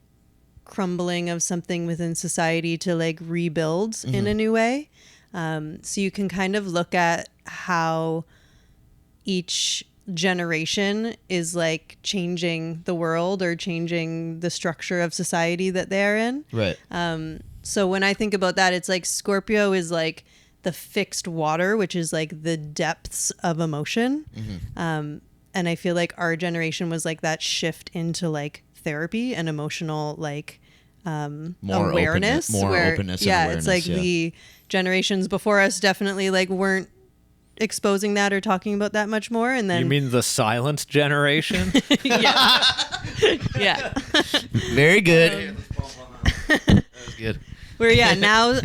crumbling of something within society to like rebuild in a new way. So you can kind of look at how each generation is like changing the world or changing the structure of society that they're in. Right. So when I think about that, it's like Scorpio is like the fixed water, which is like the depths of emotion. And I feel like our generation was like that shift into like therapy and emotional like more awareness. Openness and awareness. It's like the generations before us definitely like weren't exposing that or talking about that much more. And then you mean the silent generation? Yeah. Very good. That was good. Where now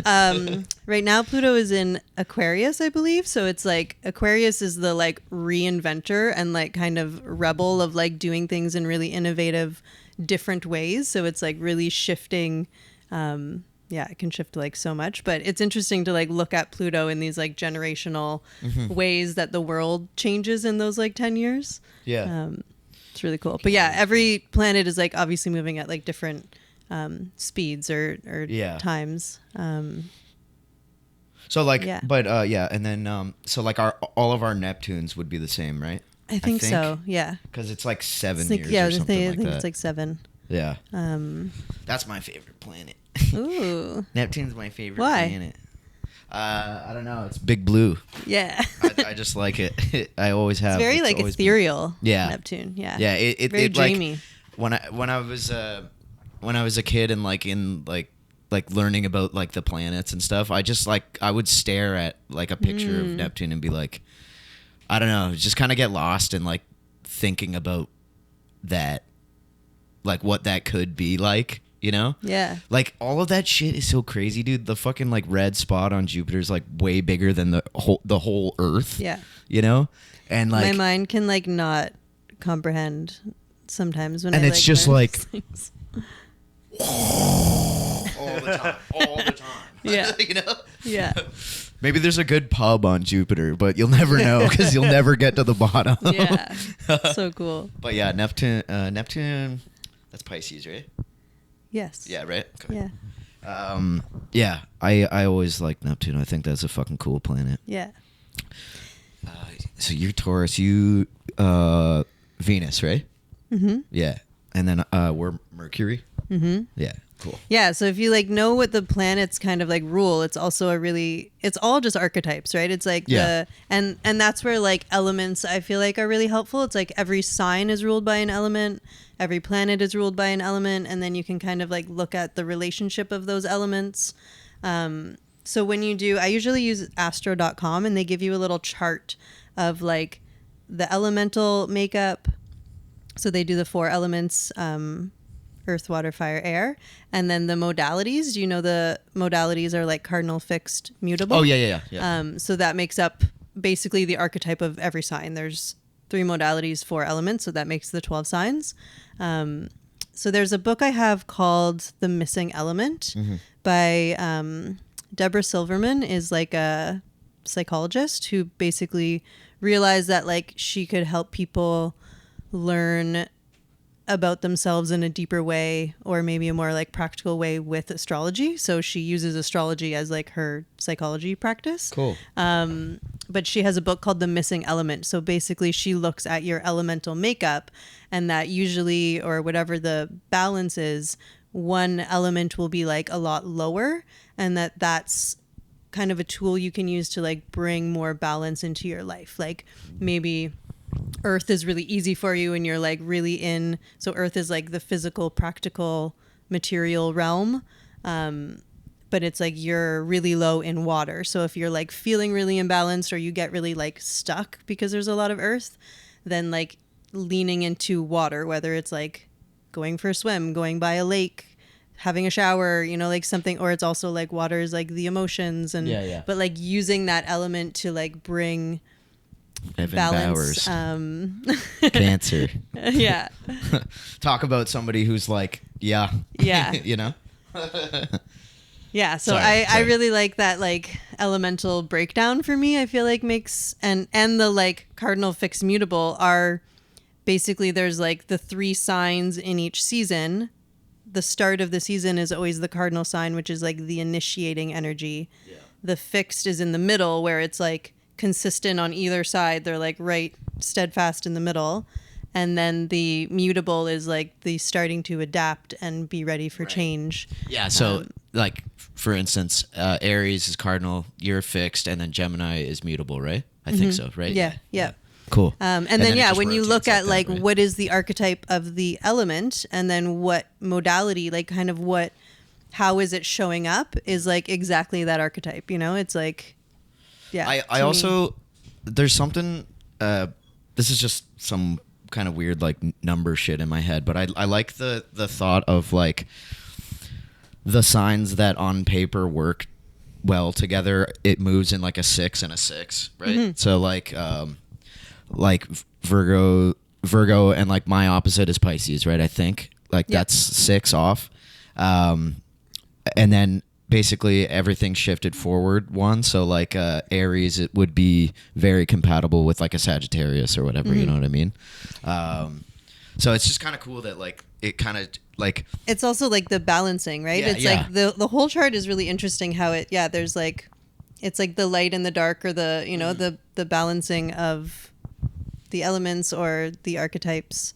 right now Pluto is in Aquarius, I believe. So it's like Aquarius is the like reinventor and like kind of rebel of like doing things in really innovative different ways. So it's like really shifting. It can shift like so much, but it's interesting to like look at Pluto in these like generational ways that the world changes in those like 10 years. Yeah. It's really cool. But yeah, every planet is like obviously moving at like different speeds or times. So like, and then so like all of our Neptunes would be the same, right? I think so. Yeah. Because it's like 7 like, years. Yeah, or something I think it's like 7. Yeah. That's my favorite planet. Ooh. Neptune's my favorite Why? planet. I don't know. It's big blue. Yeah. I just like it. I always have. It's very like ethereal. Yeah. Neptune. Yeah. Yeah. It very dreamy. Like, when I was a kid and like in like learning about like the planets and stuff, I just like I would stare at like a picture of Neptune and be like, I don't know, just kind of get lost in like thinking about that, like what that could be like. Yeah. Like all of that shit is so crazy, dude. The fucking like red spot on Jupiter is like way bigger than the whole Earth. Yeah. And like my mind can like not comprehend sometimes when and I it's like just learn like these things. all the time. Yeah. Yeah. Maybe there's a good pub on Jupiter, but you'll never know because you'll never get to the bottom. Yeah. So cool. But yeah, Neptune, that's Pisces, right? Yes. Yeah, right? Okay. Yeah. Yeah, I always like Neptune. I think that's a fucking cool planet. Yeah. So you're Taurus, you Venus, right? Mm-hmm. Yeah. And then we're Mercury. Mm-hmm. Yeah, cool. Yeah, so if you like know what the planets kind of like rule, it's also it's all just archetypes, right? It's like and that's where like elements I feel like are really helpful. It's like every sign is ruled by an element, every planet is ruled by an element, and then you can kind of like look at the relationship of those elements. So when I usually use astro.com and they give you a little chart of like the elemental makeup. So they do the 4 elements, earth, water, fire, air. And then the modalities, the modalities are like cardinal, fixed, mutable. Oh, yeah. So that makes up basically the archetype of every sign. There's 3 modalities, 4 elements. So that makes the 12 signs. So there's a book I have called The Missing Element by Deborah Silverman, is like a psychologist who basically realized that like she could help people learn about themselves in a deeper way, or maybe a more like practical way with astrology. So she uses astrology as like her psychology practice. Cool. But she has a book called The Missing Element. So basically she looks at your elemental makeup, and that usually, or whatever the balance is, one element will be like a lot lower, and that's kind of a tool you can use to like bring more balance into your life. Like maybe earth is really easy for you and you're like really in, so earth is like the physical, practical, material realm. But it's like you're really low in water. So if you're like feeling really imbalanced, or you get really like stuck because there's a lot of earth, then like leaning into water, whether it's like going for a swim, going by a lake, having a shower, you know, like something, or it's also like water is like the emotions, and but like using that element to like bring Evan balance. Cancer. Yeah. Talk about somebody who's like, yeah. You know? Yeah, so Sorry. I really like that like elemental breakdown for me. I feel like makes, and the like cardinal fixed mutable are basically, there's like the 3 signs in each season. The start of the season is always the cardinal sign, which is like the initiating energy. Yeah. The fixed is in the middle, where it's like consistent on either side. They're like right steadfast in the middle. And then the mutable is like the starting to adapt and be ready for change. Yeah, so like for instance, Aries is cardinal, you're fixed, and then Gemini is mutable, right? I think so, right? Yeah. Cool. And then when you look at like right? What is the archetype of the element, and then what modality, like kind of how is it showing up, is like exactly that archetype, you know? It's like, yeah. I also, there's something, this is just some kind of weird like number shit in my head, but I like the thought of like the signs that on paper work well together, it moves in like a 6 and a 6, right? Mm-hmm. So like Virgo, and like my opposite is Pisces, right? I think like that's 6 off, and then basically everything shifted forward 1. So like Aries, it would be very compatible with like a Sagittarius or whatever. Mm-hmm. You know what I mean? So it's just kind of cool that like it kind of like, it's also like the balancing, right? It's like the whole chart is really interesting how there's like, it's like the light and the dark, or the, you know, the balancing of the elements or the archetypes,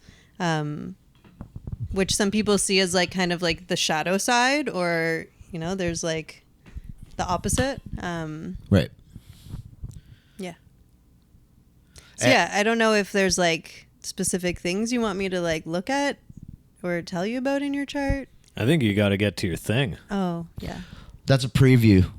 which some people see as like kind of like the shadow side, or, you know, there's like the opposite. Right. Yeah. So I don't know if there's like specific things you want me to like look at or tell you about in your chart. I think you got to get to your thing. Oh, yeah. That's a preview.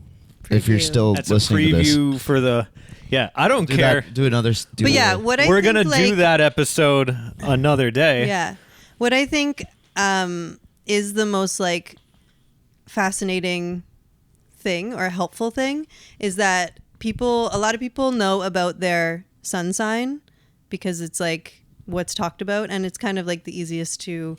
If you're still listening to this. That's a preview for the... Yeah, I don't care. Do another... We're going to do that episode another day. Yeah. What I think is the most like fascinating thing or helpful thing is that a lot of people know about their sun sign because it's like what's talked about, and it's kind of like the easiest to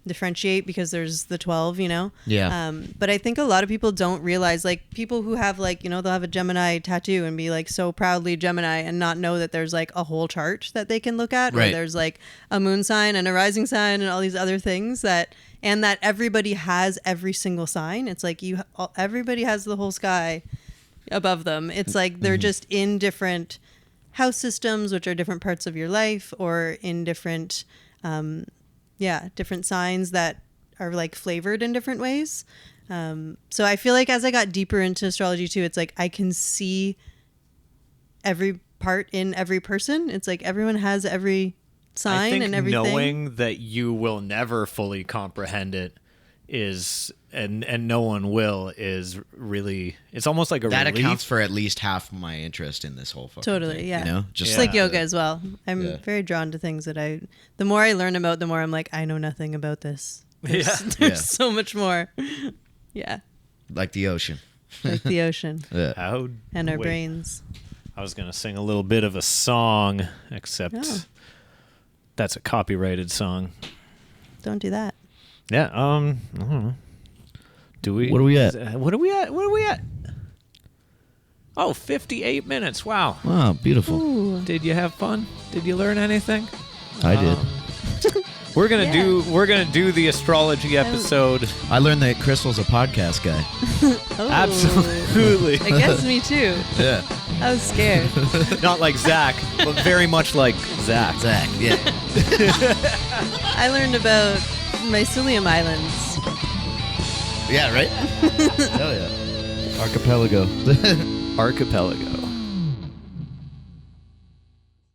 differentiate because there's the 12, you know? Yeah. But I think a lot of people don't realize, like people who have like, you know, they'll have a Gemini tattoo and be like so proudly Gemini and not know that there's like a whole chart that they can look at, right. Or there's like a moon sign and a rising sign and all these other things that everybody has every single sign. It's like everybody has the whole sky above them. It's like they're just in different house systems, which are different parts of your life, or in different different signs that are like flavored in different ways. So I feel like as I got deeper into astrology too, it's like I can see every part in every person. It's like everyone has every sign and everything. Knowing that you will never fully comprehend it is, and no one will, is really, it's almost like a that relief. Accounts for at least half my interest in this whole fucking totally thing, yeah, you know, just like yoga as well. I'm very drawn to things that the more I learn about, the more I'm like, I know nothing about this. There's so much more. Like the ocean. Like the ocean. Yeah. And our brains. I was gonna sing a little bit of a song, except that's a copyrighted song. Don't do that. Yeah, I don't know. Do we? What are we at? What are we at? Oh, 58 minutes. Wow. Wow, beautiful. Ooh. Did you have fun? Did you learn anything? I did. We're gonna do the astrology episode. I learned that Crystal's a podcast guy. Oh, Absolutely. I guess me too. Yeah. I was scared. Not like Zach, but very much like Zach. Yeah. I learned about mycelium islands. Yeah, right? Hell yeah. Archipelago. Archipelago.